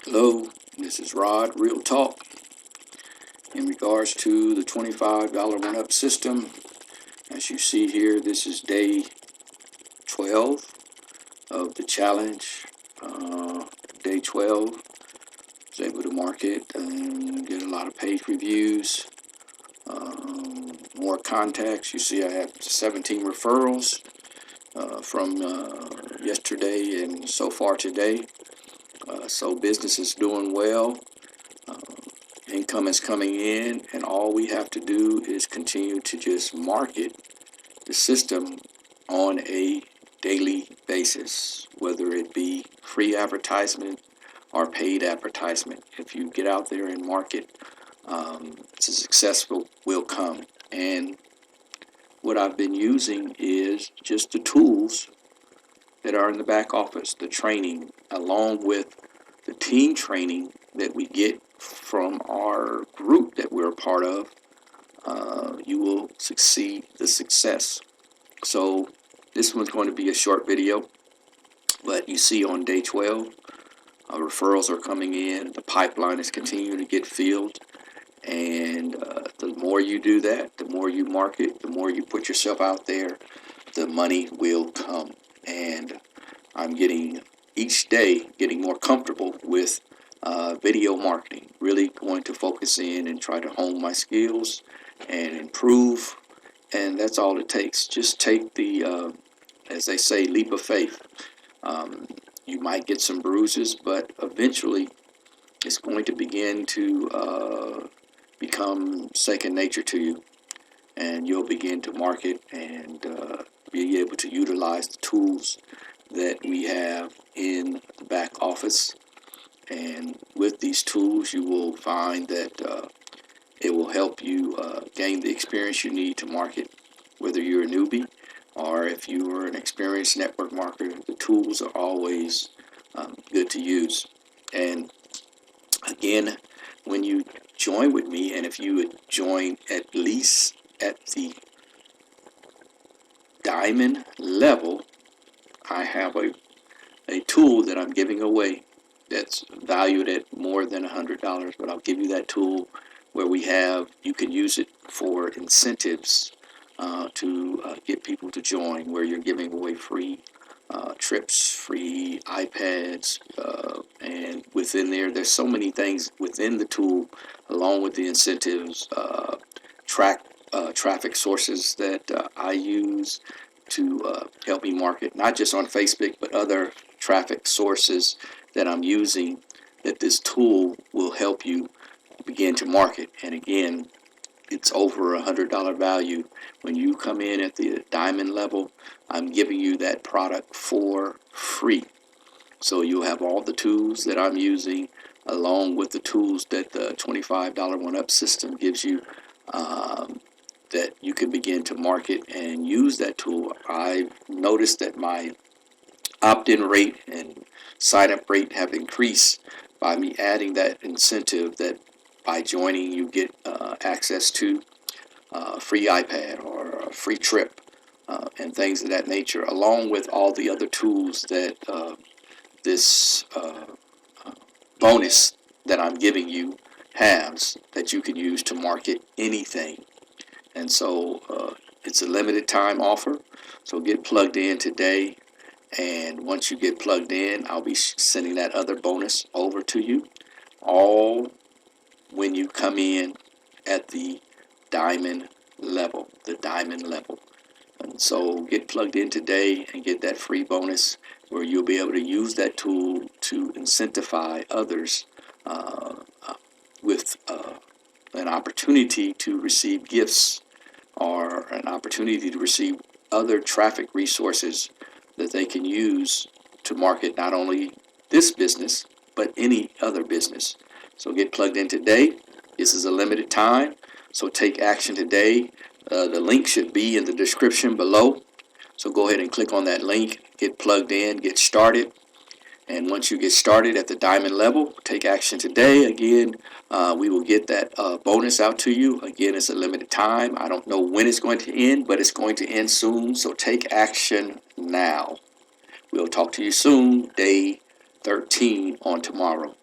Hello, this is RodRealTalk. In regards to the $25 one-up system, as you see here, this is day 12 of the challenge. Day 12, I was able to market and get a lot of page reviews, more contacts. You see I have 17 referrals from yesterday and so far today. So business is doing well. Income is coming in, and all we have to do is continue to just market the system on a daily basis, whether it be free advertisement or paid advertisement. If you get out there and market, success will come. And what I've been using is just the tools that are in the back office, the training, along with the team training that we get from our group that we're a part of. You will succeed the success. So this one's going to be a short video, but you see on day 12, referrals are coming in, the pipeline is continuing to get filled, and the more you do that, the more you market, the more you put yourself out there, the money will come. And I'm getting, each day, getting more comfortable with video marketing, really going to focus in and try to hone my skills and improve. And that's all it takes. Just take the, as they say, leap of faith. You might get some bruises, but eventually it's going to begin to become second nature to you. And you'll begin to market and be able to utilize the tools that we have in the back office. And with these tools, you will find that it will help you gain the experience you need to market, whether you're a newbie or if you are an experienced network marketer. The tools are always good to use. And again, when you join with me, and if you would join at least at the diamond level, I have a tool that I'm giving away that's valued at more than $100, but I'll give you that tool where you can use it for incentives to get people to join, where you're giving away free trips, free iPads, and within there's so many things within the tool, along with the incentives, traffic sources that I use to help me market, not just on Facebook, but other traffic sources that I'm using, that this tool will help you begin to market. And again, it's over $100 value. When you come in at the diamond level, I'm giving you that product for free. So you'll have all the tools that I'm using, along with the tools that the $25 one-up system gives you, that you can begin to market and use that tool. I've noticed that my opt-in rate and sign-up rate have increased by me adding that incentive that by joining you get access to a free iPad or a free trip and things of that nature, along with all the other tools that this bonus that I'm giving you has, that you can use to market anything. And so it's a limited time offer, so get plugged in today. And once you get plugged in, I'll be sending that other bonus over to you, all when you come in at the diamond level, And so get plugged in today and get that free bonus, where you'll be able to use that tool to incentivize others with an opportunity to receive gifts, or an opportunity to receive other traffic resources that they can use to market not only this business, but any other business. So get plugged in today. This is a limited time, so take action today. The link should be in the description below. So go ahead and click on that link, get plugged in, get started. And once you get started at the diamond level, take action today. Again, we will get that bonus out to you. Again, it's a limited time. I don't know when it's going to end, but it's going to end soon. So take action now. We'll talk to you soon, day 13 on tomorrow.